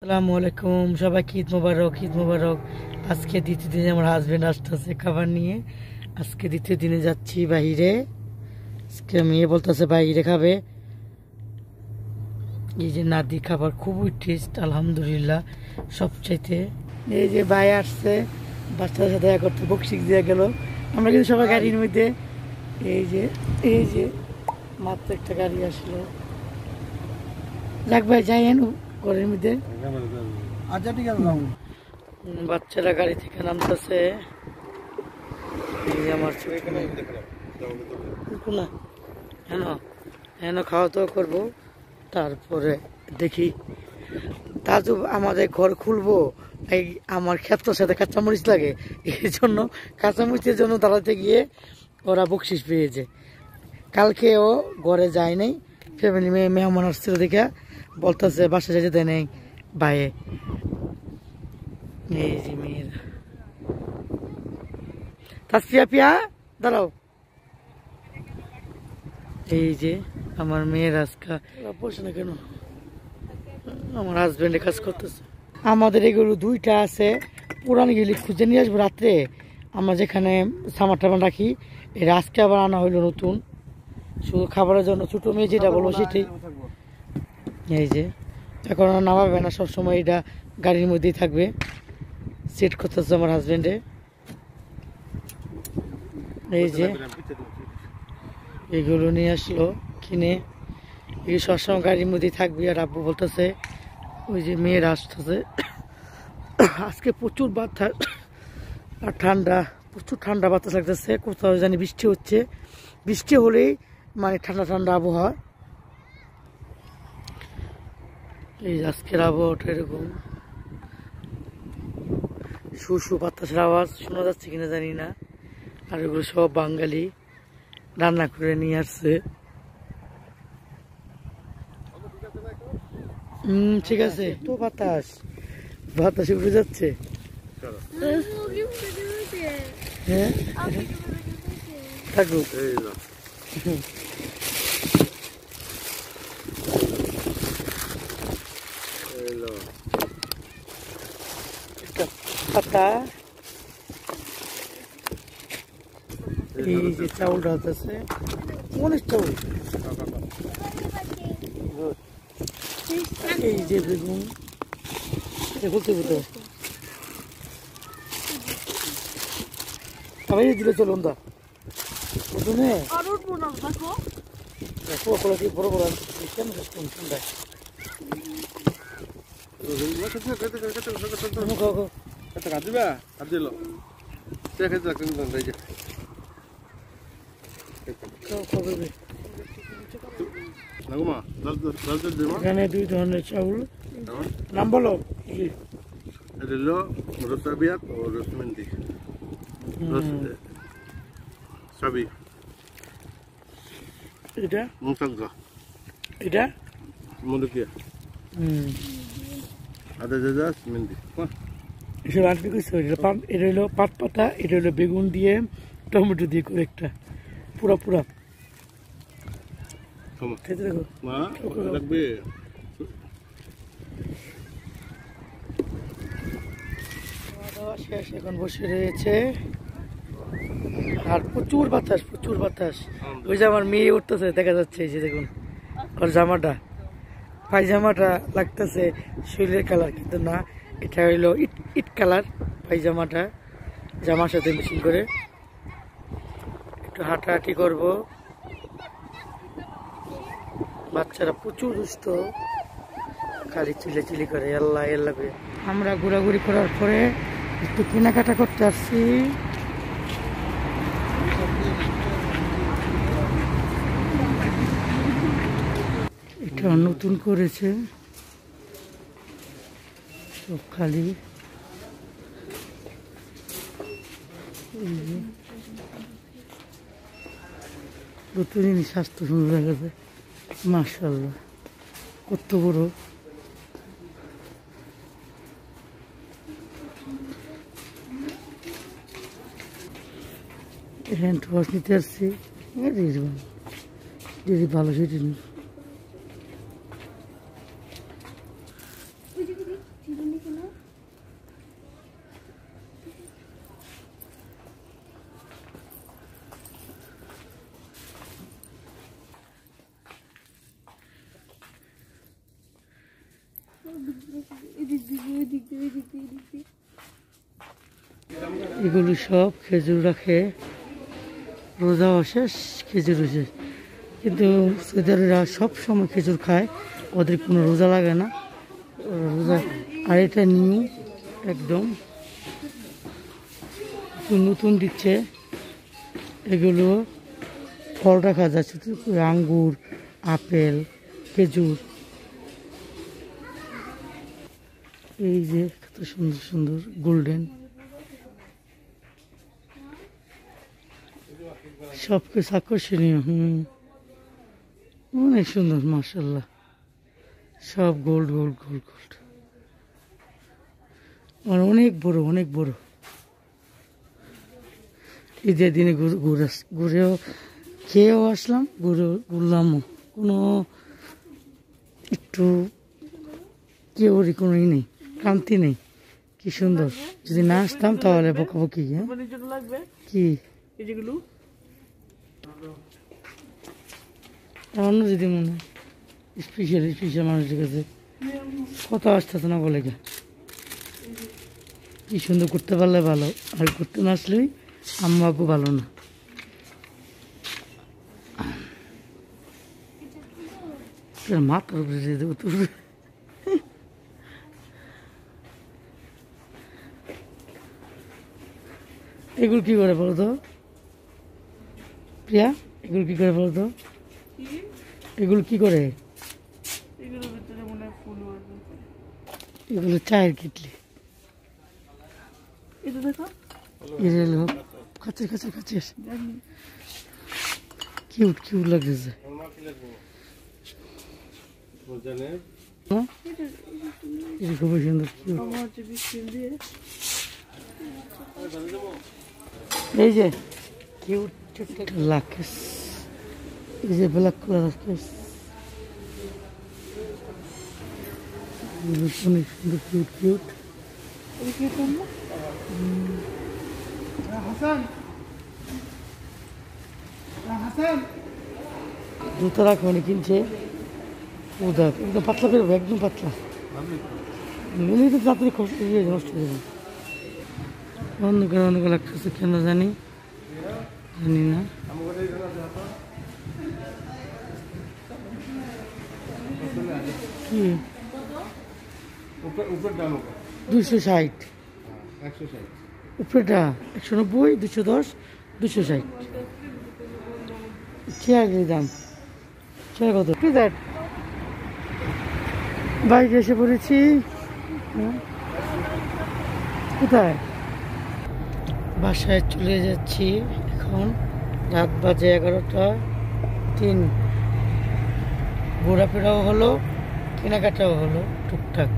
আসসালামু আলাইকুম সবাইকে ঈদ মোবারক। ঈদ মোবারক। আজকে দ্বিতীয় দিনে আমার হাজবেন্ড আসতেছে খাবার নিয়ে। আজকে দ্বিতীয় দিনে যাচ্ছি বাইরে। আজকে মেয়ে বলতেছে বাইরে খাবে। এই যে নাদি খাবার খুবই টেস্ট আলহামদুলিল্লাহ সবচাইতে। এই যে ভাই আসছে বাচ্চাদের সাথে দেখা করতে বকশিক দিয়ে গেল। আমরা কিন্তু সবাই গাড়ির মধ্যে। এই যে মাত্র একটা গাড়ি আসলো। যাক ভাই যাইয়েন ঘরের মধ্যে। বাচ্চারা গাড়ি থেকে নামতেছে। আমার হেন খাওয়া দাওয়া করবো, তারপরে দেখি তাজু আমাদের ঘর খুলবো। এই আমার ক্ষেত্রের সাথে কাঁচামরিচ লাগে, এই জন্য কাঁচামরিচের জন্য দাঁড়াতে গিয়ে ওরা বকশিস পেয়েছে। কালকে ও ঘরে যায় নাই, ফ্যামিলি মেহমান আসছিল দেখে বলতেছে বাসা যেতে নেই বাইরে। এই যে মেয়েরা তাসফিয়া পিয়া দাঁড়াও। এই যে আমার মেয়ের আজকা বসে না কেন, আমার হাজবেন্ডে কাজ করতেছে। আমাদের এগুলো দুইটা আছে, পুরান গেলি খুঁজে নিয়ে আসবো রাত্রে। আমরা যেখানে সামার টামার রাখি, এর আজকে আবার আনা হইলো নতুন, শুধু খাবারের জন্য। ছোটো মেয়ে যেটা বলবো সেটাই। এই যে এখন নামাবে না, সবসময় এটা গাড়ির মধ্যেই থাকবে। সেট করতেছে আমার হাজবেন্ডে। এই যে এগুলো নিয়ে আসলো কিনে, এই সবসময় গাড়ির মধ্যেই থাকবে। আর আব্বু বলতেছে ওই যে মেয়েরা আসতেছে। আজকে প্রচুর বাতাস আর ঠান্ডা, প্রচুর ঠান্ডা বাতাস লাগতেছে। কোথাও জানি বৃষ্টি হচ্ছে, বৃষ্টি হলেই মানে ঠান্ডা ঠান্ডা আবহাওয়া। এই আজকের আবহাওয়াটা এরকম। শু বাতাসের আওয়াজ শোনা যাচ্ছে কিনা জানি না। আর এগুলো সব বাঙালি রান্না করে নিয়ে আসছে। ঠিক আছে তো বাতাস বাতাসে উঠে যাচ্ছে। হ্যাঁ থাকুক। পাতা এই যে চাউল ঢালতেছে, অনেক চাউল। এই যে বেগুন বলতে বলতে সবাই দিলে চলুন দা বুঝুনে দেখো ওগুলো কি বড় বড় কেন ঠান্ডা। এখানে দুই ধরনের চাউল, নাম বলো। এটা এটা এটা হলো পাট পাতা, এটা হলো বেগুন দিয়ে টমেটো দিয়ে করে একটা পুরা পুরা খেতে দেখো। শেষ, এখন বসে রয়েছে। আর প্রচুর বাতাস, প্রচুর বাতাস। ওই যে আমার মেয়ে উঠতেছে দেখা যাচ্ছে, এই যে দেখুন ওর জামাটা, পায়জামাটা লাগতেছে শরীরের কালার, কিন্তু না, এটা হইলো ইট কালার পায়জামাটা। জামার সাথে মিশিং করে একটু হাঁটাহাঁটি করবো। বাচ্চারা প্রচুর দুষ্ট, খালি চিল্লাচিল্লি করে আল্লাহ আল্লাহ। আমরা ঘোরাঘুরি করার পরে একটু কেনাকাটা করতে আসছি। এটা নতুন করেছে সব খালি। নতুন জিনিস স্বাস্থ্য সুন্দর দেখা যায়, মাশাআল্লাহ কত বড়। হ্যান্ড ওয়াশ নিতে আসছি, যদি ভালো সেটি এগুলো সব খেজুর রাখে, রোজা শেষ খেজুর শেষ। কিন্তু সৌদিরা সব সময় খেজুর খায়, ওদের কোনো রোজা লাগে না রোজা। আর এটা নিউ একদম নতুন দিচ্ছে। এগুলো ফল রাখা যাচ্ছে, আঙ্গুর, আপেল, খেজুর। এই যে কত সুন্দর সুন্দর গোল্ডেন, সব কিছু আকর্ষণীয়। অনেক সুন্দর মাশাআল্লাহ, সব গোল্ড গোল্ড গোল্ড গোল্ড। আর অনেক বড় অনেক বড়। ঈদের দিনে ঘুরেও খেয়েও আসলাম, ঘুরলামও। কোনো একটু কেউরই কোনো ই নেই, ক্রান্তি নেই। কি সুন্দর। যদি না আসতাম তাহলে বকাবকি। কি অন্য যদি মনে হয় স্পেশাল স্পেশাল মানুষের কাছে কথা আসতেছে না বলে, কি সুন্দর করতে পারলে ভালো, আর করতে না আসলেই আম্মা আব্বু ভালো না। মাথার উপরে দেবো তোর। এগুলো কি করে বলো তো প্রিয়া? এগুলো কি করে বলো তো? এগুলো কি করে? এগুলো চায়ের কিটলি। কাছে কাছে কাছে কিউট কিউট লাগতেছে। খুবই সুন্দর কিউট। এই যে কিউট লাকেশ, এই যে ব্ল্যাক কালার লাকেশ, অনেক সুন্দর কিউট কিউট। জুতো রাখো মানে কিনছে একদম পাতলা করবো, একদম পাতলা। তো তাড়াতাড়ি নষ্ট হয়ে যাবে। অন্য করে অন্য লাগতেছে কেন জানি না। কি 260, উপরেটা 190, 210, 260। চেয়ার দাম চেয়ার কত? বাইকে এসে পড়েছি। কোথায়? বাসায় চলে যাচ্ছি এখন। রাত বাজে 11:03। ঘোরাফেরাও হলো, কেনাকাটাও হলো টুকটাক।